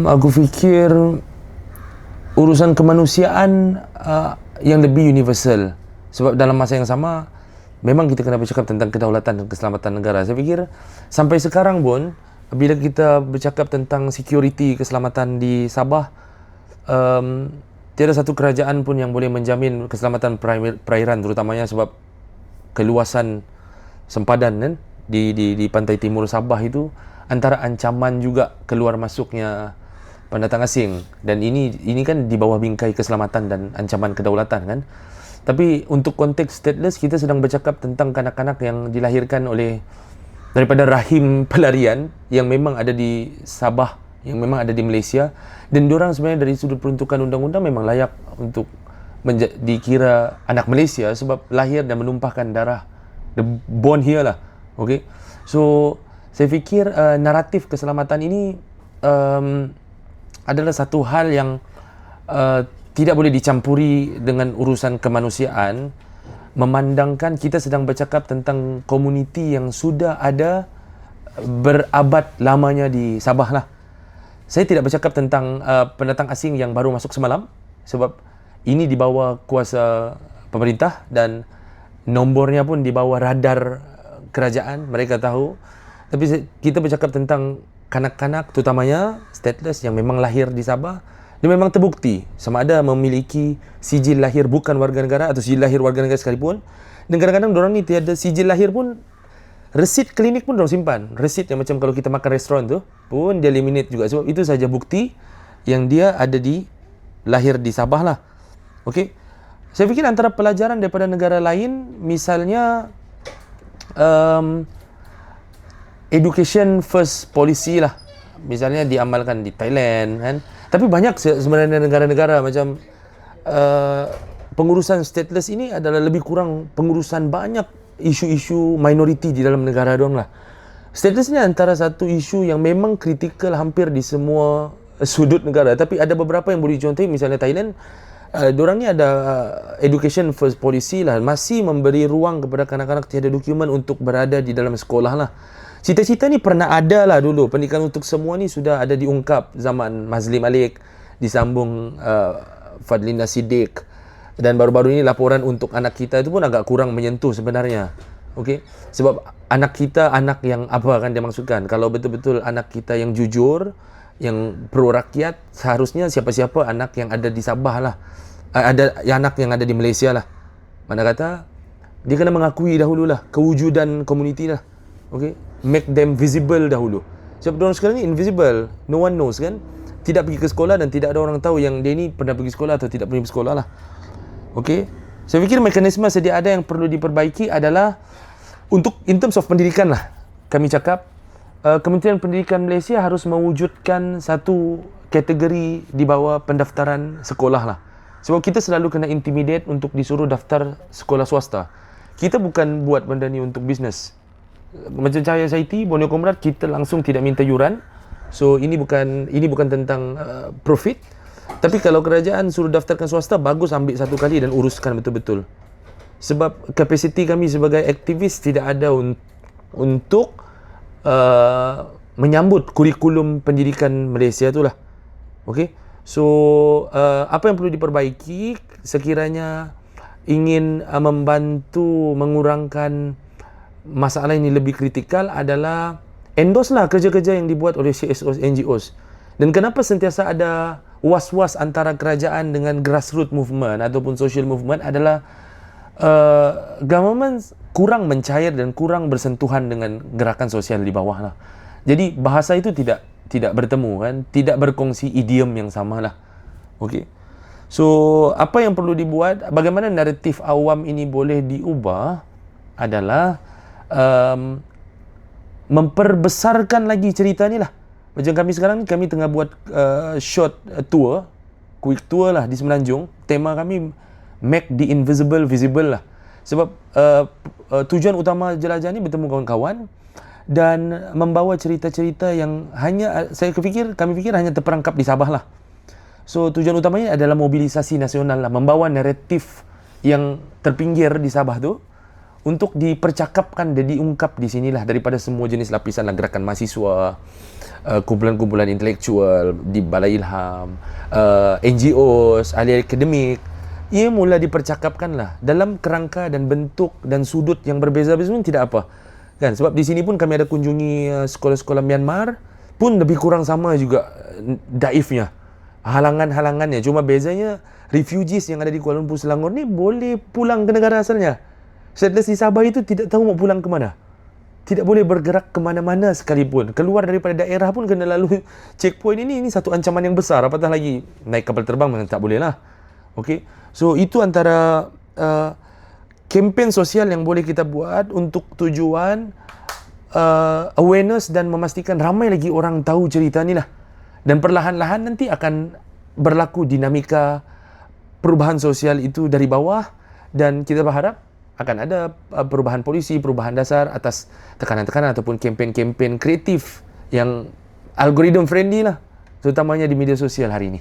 Aku fikir urusan kemanusiaan yang lebih universal. Sebab dalam masa yang sama, memang kita kena bercakap tentang kedaulatan dan keselamatan negara. Saya fikir sampai sekarang pun, bila kita bercakap tentang security keselamatan di Sabah, tiada satu kerajaan pun yang boleh menjamin keselamatan perairan, terutamanya sebab keluasan sempadan kan di pantai timur Sabah itu antara ancaman juga keluar masuknya pendatang asing, dan ini kan di bawah bingkai keselamatan dan ancaman kedaulatan kan. Tapi untuk konteks stateless, kita sedang bercakap tentang kanak-kanak yang dilahirkan oleh daripada rahim pelarian yang memang ada di Sabah, yang memang ada di Malaysia, dan diorang sebenarnya dari sudut peruntukan undang-undang memang layak untuk dikira anak Malaysia sebab lahir dan menumpahkan darah, the born here lah. Okay, so saya fikir naratif keselamatan ini adalah satu hal yang tidak boleh dicampuri dengan urusan kemanusiaan, memandangkan kita sedang bercakap tentang komuniti yang sudah ada berabad lamanya di Sabah lah. Saya tidak bercakap tentang pendatang asing yang baru masuk semalam, sebab ini di bawah kuasa pemerintah dan nombornya pun di bawah radar kerajaan, mereka tahu. Tapi kita bercakap tentang kanak-kanak, terutamanya stateless yang memang lahir di Sabah. Dia memang terbukti sama ada memiliki sijil lahir bukan warga negara atau sijil lahir warga negara sekalipun. Dan kadang-kadang diorang ni tiada sijil lahir pun, resit klinik pun diorang simpan. Resit yang macam kalau kita makan restoran tu pun dia eliminate juga. Sebab itu saja bukti yang dia ada di lahir di Sabah lah. Okey. Saya fikir antara pelajaran daripada negara lain, misalnya education first policy lah, misalnya diamalkan di Thailand kan. Tapi banyak sebenarnya negara-negara macam pengurusan stateless ini adalah lebih kurang pengurusan banyak isu-isu minoriti di dalam negara diorang lah. Stateless ni antara satu isu yang memang kritikal hampir di semua sudut negara. Tapi ada beberapa yang boleh dicontohi, misalnya Thailand, diorang ni ada education first policy lah, masih memberi ruang kepada kanak-kanak tiada dokumen untuk berada di dalam sekolah lah. Cita-cita ni pernah ada lah dulu. Pendidikan untuk semua ni sudah ada diungkap zaman Mazli Malik, disambung Fadlina Siddiq, dan baru-baru ini laporan untuk anak kita itu pun agak kurang menyentuh sebenarnya. Okey, sebab anak kita anak yang apa kan dia maksudkan? Kalau betul-betul anak kita yang jujur, yang pro rakyat, seharusnya siapa-siapa anak yang ada di Sabah lah, anak yang ada di Malaysia lah, mana kata dia kena mengakui dahululah kewujudan komuniti lah. Okay, make them visible dahulu. Sebab diorang sekarang ni invisible, no one knows kan. Tidak pergi ke sekolah dan tidak ada orang tahu yang dia ni pernah pergi sekolah atau tidak pergi sekolah lah. Okay, saya fikir mekanisme sedia ada yang perlu diperbaiki adalah untuk in terms of pendidikan lah. Kami cakap Kementerian Pendidikan Malaysia harus mewujudkan satu kategori di bawah pendaftaran sekolah lah. Sebab kita selalu kena intimidate untuk disuruh daftar sekolah swasta. Kita bukan buat benda ni untuk bisnes. Macam Cahaya Society, Borneo Comrade, kita langsung tidak minta yuran. So ini bukan tentang profit. Tapi kalau kerajaan suruh daftarkan swasta, bagus ambil satu kali dan uruskan betul-betul. Sebab kapasiti kami sebagai aktivis tidak ada untuk menyambut kurikulum pendidikan Malaysia itulah. Okey. So apa yang perlu diperbaiki sekiranya ingin membantu mengurangkan masalah ini lebih kritikal adalah endorse lah kerja-kerja yang dibuat oleh CSOs, NGOs. Dan kenapa sentiasa ada was-was antara kerajaan dengan grassroots movement ataupun social movement adalah government kurang mencair dan kurang bersentuhan dengan gerakan sosial di bawah lah. Jadi bahasa itu tidak bertemu kan, tidak berkongsi idiom yang sama lah. Okey. So apa yang perlu dibuat, bagaimana naratif awam ini boleh diubah adalah memperbesarkan lagi cerita ni lah. Macam kami sekarang ni, kami tengah buat short tour, quick tour lah di Semenanjung. Tema kami make the invisible visible lah. Sebab tujuan utama jelajah ni bertemu kawan-kawan dan membawa cerita-cerita yang kami fikir hanya terperangkap di Sabah lah. So tujuan utamanya adalah mobilisasi nasional lah, membawa naratif yang terpinggir di Sabah tu untuk dipercakapkan dan diungkap di sinilah daripada semua jenis lapisan lah, gerakan mahasiswa, kumpulan-kumpulan intelektual di Balai Ilham, NGOs, ahli akademik. Ia mula dipercakapkan lah dalam kerangka dan bentuk dan sudut yang berbeza-beza pun tidak apa. Kan? Sebab di sini pun kami ada kunjungi sekolah-sekolah Myanmar, pun lebih kurang sama juga daifnya. Halangan-halangannya. Cuma bezanya, refugees yang ada di Kuala Lumpur, Selangor ni boleh pulang ke negara asalnya. Settlers di Sabah itu tidak tahu mau pulang ke mana. Tidak boleh bergerak ke mana-mana sekalipun. Keluar daripada daerah pun kena lalu checkpoint ini satu ancaman yang besar. Apatah lagi naik kapal terbang memang tak boleh lah. Okay? So itu antara kempen sosial yang boleh kita buat untuk tujuan awareness dan memastikan ramai lagi orang tahu cerita ni lah. Dan perlahan-lahan nanti akan berlaku dinamika perubahan sosial itu dari bawah, dan kita berharap akan ada perubahan polisi, perubahan dasar atas tekanan-tekanan ataupun kempen-kempen kreatif yang algoritma friendly lah, terutamanya di media sosial hari ini.